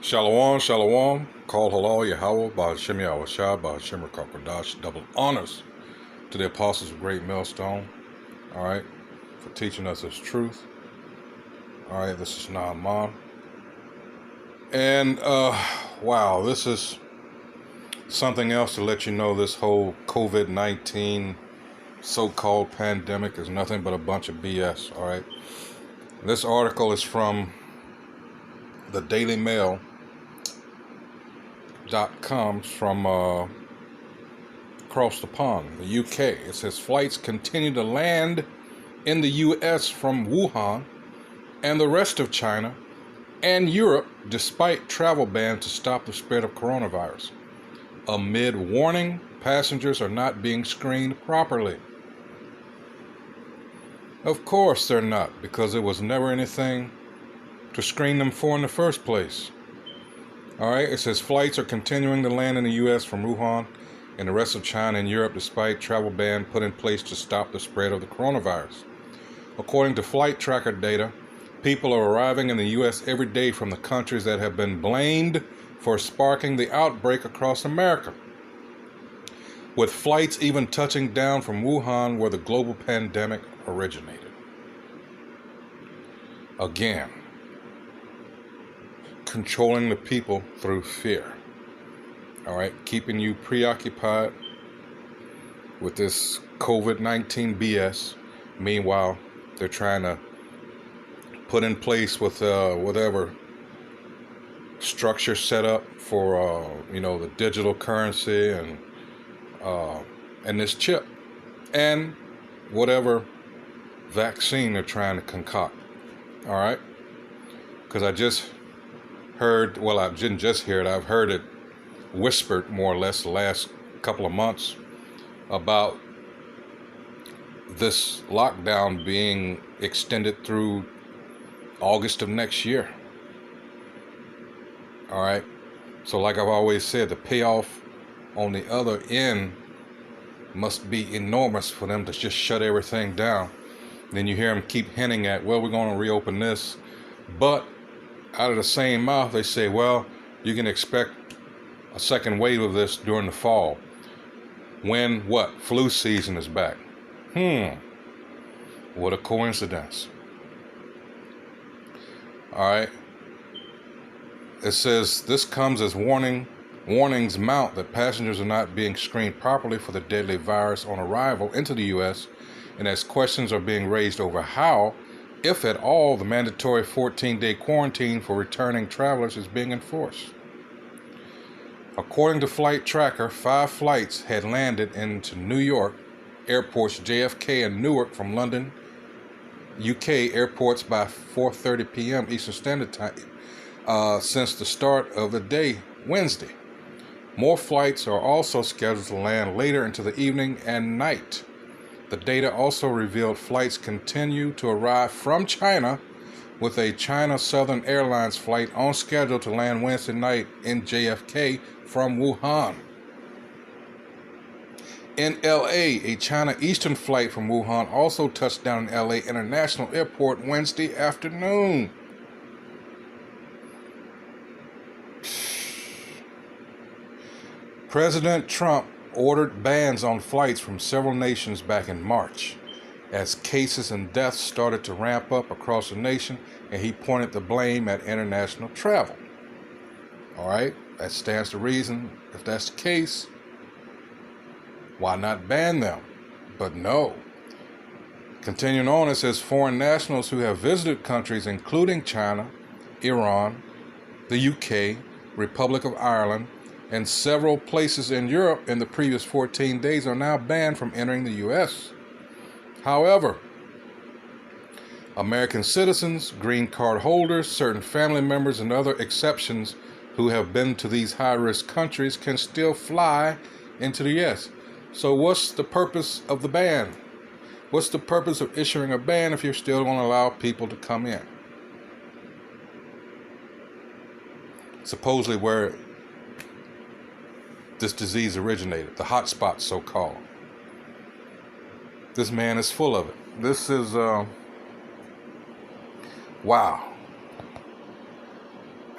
Shalom, shalom. Call halal Yahweh, Ba'ashem Yahushua, Ba'ashem Rakakwadash. Double honors to the apostles of Great Millstone. All right, for teaching us His truth. All right, this is Naaman. And, wow, this is something else to let you know this whole COVID-19 so-called pandemic is nothing but a bunch of BS, all right? This article is from the Daily Mail.com from across the pond, the UK. It says flights continue to land in the US from Wuhan and the rest of China and Europe despite travel bans to stop the spread of coronavirus. Amid warning, passengers are not being screened properly. Of course they're not, because there was never anything to screen them for in the first place. All right, it says flights are continuing to land in the U.S. from Wuhan and the rest of China and Europe despite travel ban put in place to stop the spread of the coronavirus. According to flight tracker data, people are arriving in the U.S. every day from the countries that have been blamed for sparking the outbreak across America, with flights even touching down from Wuhan where the global pandemic originated. Again, controlling the people through fear. All right, keeping you preoccupied with this COVID-19 BS. Meanwhile, they're trying to put in place with whatever structure set up for the digital currency and this chip and whatever vaccine they're trying to concoct. All right, because I just heard, well, I didn't just hear it, I've heard it whispered more or less the last couple of months about this lockdown being extended through August of next year. All right, so like I've always said, the payoff on the other end must be enormous for them to just shut everything down. Then you hear them keep hinting at, well, we're going to reopen this, but out of the same mouth they say, well, you can expect a second wave of this during the fall when flu season is back. What a coincidence. All right, it says this comes as warnings mount that passengers are not being screened properly for the deadly virus on arrival into the U.S., and as questions are being raised over how, if at all, the mandatory 14-day quarantine for returning travelers is being enforced. According to Flight Tracker, 5 flights had landed into New York airports JFK and Newark from London, UK airports by 4:30 p.m. Eastern Standard Time since the start of the day, Wednesday. More flights are also scheduled to land later into the evening and night. The data also revealed flights continue to arrive from China, with a China Southern Airlines flight on schedule to land Wednesday night in JFK from Wuhan. In LA, a China Eastern flight from Wuhan also touched down in LA International Airport Wednesday afternoon. President Trump ordered bans on flights from several nations back in March as cases and deaths started to ramp up across the nation, and he pointed the blame at international travel. All right, that stands to reason. If that's the case, why not ban them? But no. Continuing on, it says foreign nationals who have visited countries including China, Iran, the UK, Republic of Ireland, and several places in Europe in the previous 14 days are now banned from entering the U.S. However, American citizens, green card holders, certain family members, and other exceptions who have been to these high-risk countries can still fly into the U.S. So what's the purpose of the ban? What's the purpose of issuing a ban if you're still going to allow people to come in? Supposedly where this disease originated, the Hotspots so-called. This man is full of it. This is, wow.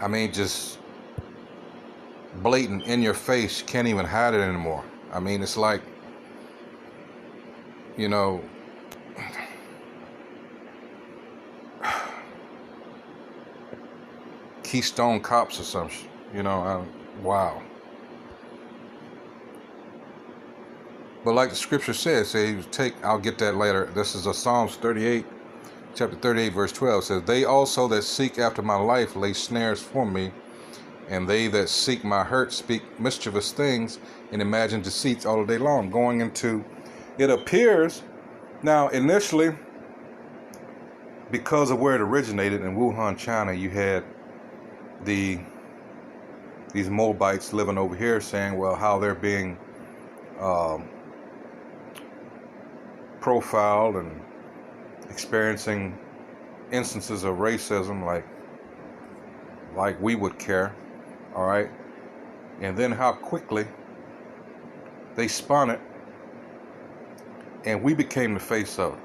I mean, just blatant, in your face. You can't even hide it anymore. I mean, it's like, you know, Keystone Cops or some shit. Wow. But like the scripture says, I'll get that later. This is a Psalms 38, chapter 38, verse 12. It says, they also that seek after my life lay snares for me, and they that seek my hurt speak mischievous things and imagine deceits all the day long. Going into, it appears, now initially, because of where it originated in Wuhan, China, you had these Moabites living over here saying, well, how they're being profiled and experiencing instances of racism like we would care, all right? And then how quickly they spun it, and we became the face of it.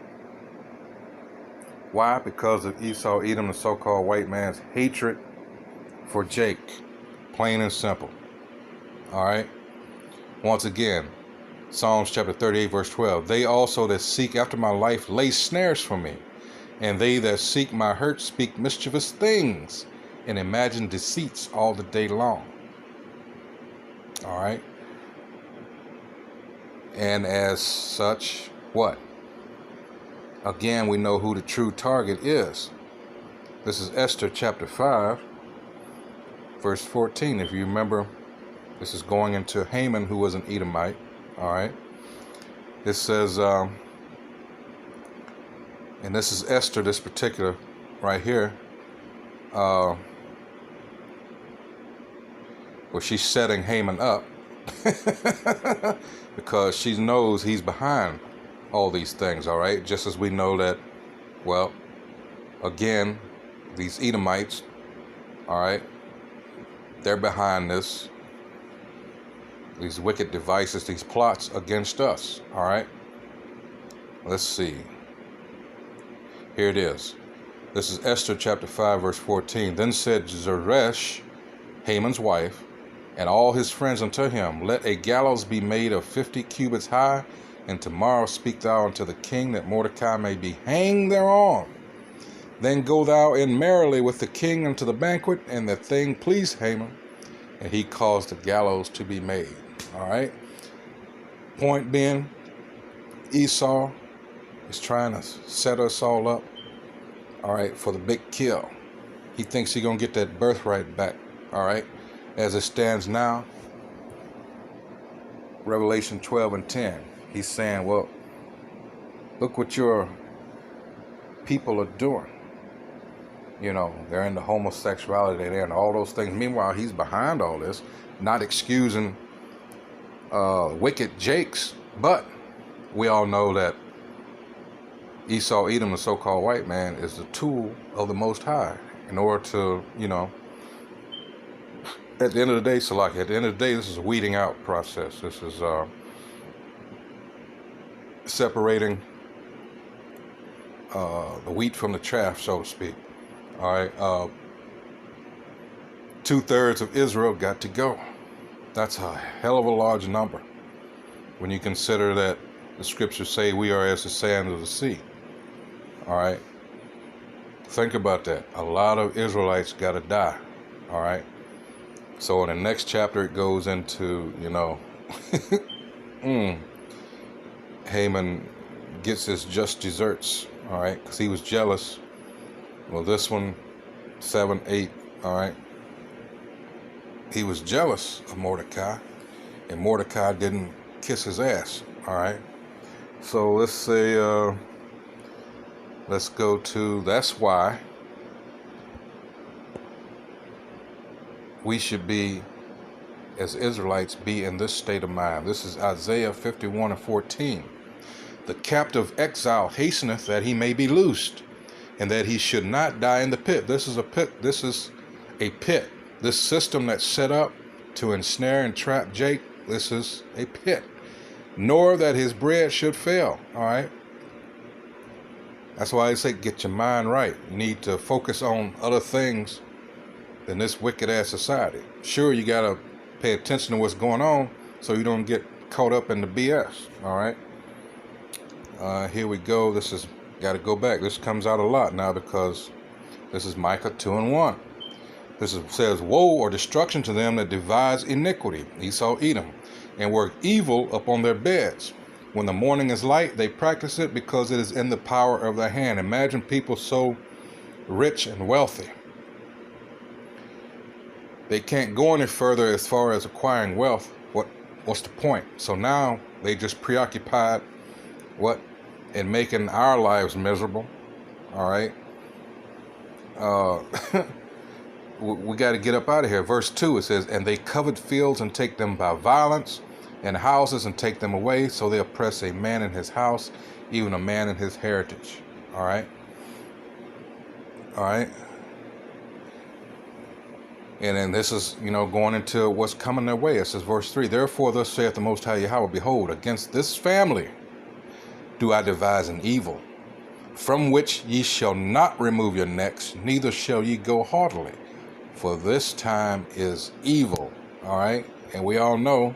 Why? Because of Esau, Edom, the so-called white man's hatred for Jake. Plain and simple. All right? Once again, Psalms chapter 38, verse 12. They also that seek after my life lay snares for me, and they that seek my hurt speak mischievous things and imagine deceits all the day long. All right? And as such, what? Again, we know who the true target is. This is Esther chapter 5, verse 14. If you remember, this is going into Haman, who was an Edomite. All right. It says, and this is Esther, this particular right here, where she's setting Haman up because she knows he's behind all these things, all right? Just as we know that, well, again, these Edomites, all right, they're behind this, these wicked devices, these plots against us, all right? Let's see. Here it is. This is Esther chapter 5, verse 14. Then said Zeresh, Haman's wife, and all his friends unto him, let a gallows be made of 50 cubits high, and tomorrow speak thou unto the king that Mordecai may be hanged thereon. Then go thou in merrily with the king unto the banquet, and the thing pleased Haman, and he caused the gallows to be made. All right. Point being, Esau is trying to set us all up, all right, for the big kill. He thinks he's going to get that birthright back, all right. As it stands now, Revelation 12 and 10, he's saying, well, look what your people are doing. You know, they're into homosexuality, they're into all those things. Meanwhile, he's behind all this, not excusing wicked Jakes, but we all know that Esau, Edom, the so-called white man, is the tool of the Most High in order to, you know, at the end of the day, Salaki, at the end of the day, this is a weeding out process. This is separating the wheat from the chaff, so to speak. All right, 2/3 of Israel got to go. That's a hell of a large number when you consider that the scriptures say we are as the sand of the sea. All right, think about that. A lot of Israelites got to die. All right, so in the next chapter it goes into, you know, Haman gets his just desserts. All right, because he was jealous. Well, this one, 7, 8, all right. He was jealous of Mordecai, and Mordecai didn't kiss his ass, all right. So let's say, let's go to, that's why we should be, as Israelites, be in this state of mind. This is Isaiah 51 and 14. The captive exile hasteneth that he may be loosed, and that he should not die in the pit. This is a pit. This is a pit. This system that's set up to ensnare and trap Jake, this is a pit. Nor that his bread should fail, all right? That's why I say get your mind right. You need to focus on other things than this wicked-ass society. Sure, you got to pay attention to what's going on so you don't get caught up in the BS. All right. Here we go. This is got to go back. This comes out a lot now because this is Micah 2:1. Says, woe or destruction to them that devise iniquity, Esau, Edom, and work evil upon their beds. When the morning is light, they practice it because it is in the power of their hand. Imagine people so rich and wealthy. They can't go any further as far as acquiring wealth. What's the point? So now they just preoccupied in making our lives miserable. All right. We got to get up out of here. Verse 2, it says, and they covet fields and take them by violence, and houses and take them away. So they oppress a man in his house, even a man in his heritage. All right. All right. And then this is, going into what's coming their way. It says, verse 3, therefore thus saith the Most High Yahweh, behold, against this family do I devise an evil, from which ye shall not remove your necks, neither shall ye go haughtily, for this time is evil. All right. And we all know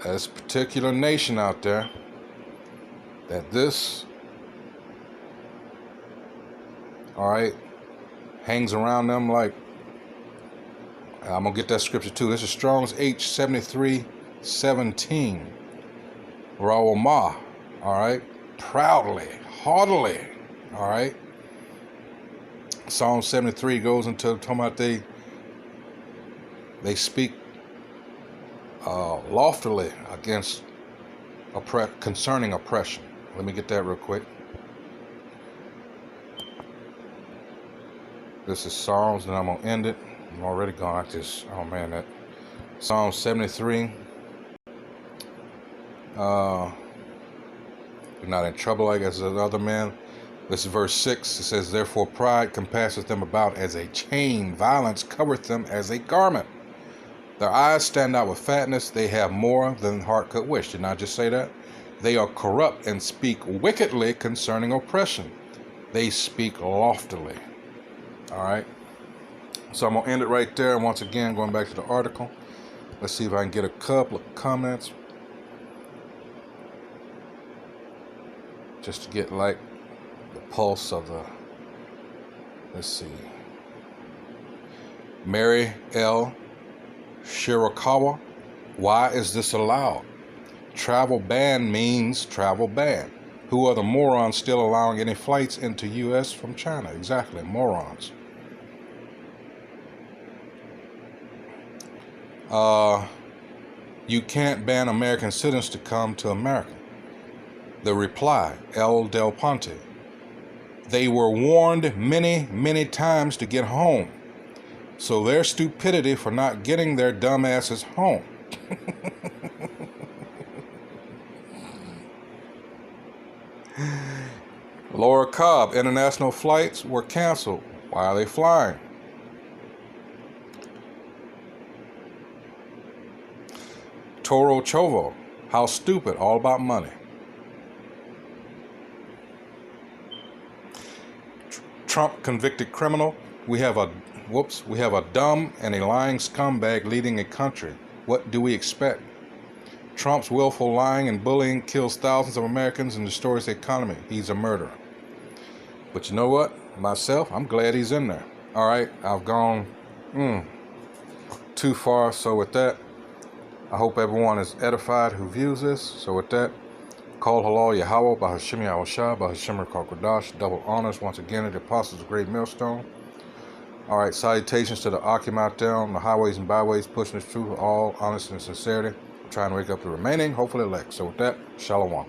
this particular nation out there that this, all right, hangs around them like, I'm going to get that scripture too. This is Strong's H73:17. Rawamah, all right, proudly, haughtily, all right. Psalm 73 goes into talking about they speak loftily against concerning oppression. Let me get that real quick. This is Psalms, and I'm going to end it. I'm already gone. That Psalm 73. You're not in trouble like as the other man. This is verse 6. It says, therefore pride compasseth them about as a chain. Violence covereth them as a garment. Their eyes stand out with fatness. They have more than heart could wish. Did I just say that? They are corrupt and speak wickedly concerning oppression. They speak loftily. All right. So I'm going to end it right there. And once again, going back to the article. Let's see if I can get a couple of comments. Just to get like the pulse of the, let's see. Mary L. Shirakawa, why is this allowed? Travel ban means travel ban. Who are the morons still allowing any flights into U.S. from China? Exactly, morons. You can't ban American citizens to come to America. The reply, El Del Ponte. They were warned many, many times to get home. So their stupidity for not getting their dumbasses home. Laura Cobb, international flights were canceled. Why are they flying? Toro Chovo, how stupid, all about money. Trump convicted criminal. We have a dumb and a lying scumbag leading a country. What do we expect? Trump's willful lying and bullying kills thousands of Americans and destroys the economy. He's a murderer. But you know what? Myself, I'm glad he's in there. All right, I've gone too far. So with that, I hope everyone is edified who views this. So with that, Kol Halal Yahweh, Bahashim Yahushua, Bahashim Kokodash, double honors once again at the Apostles' Great Millstone. All right, salutations to the Akim out there on the highways and byways, pushing the truth with all honesty and sincerity, trying to wake up the remaining, hopefully elect. So with that, Shalom.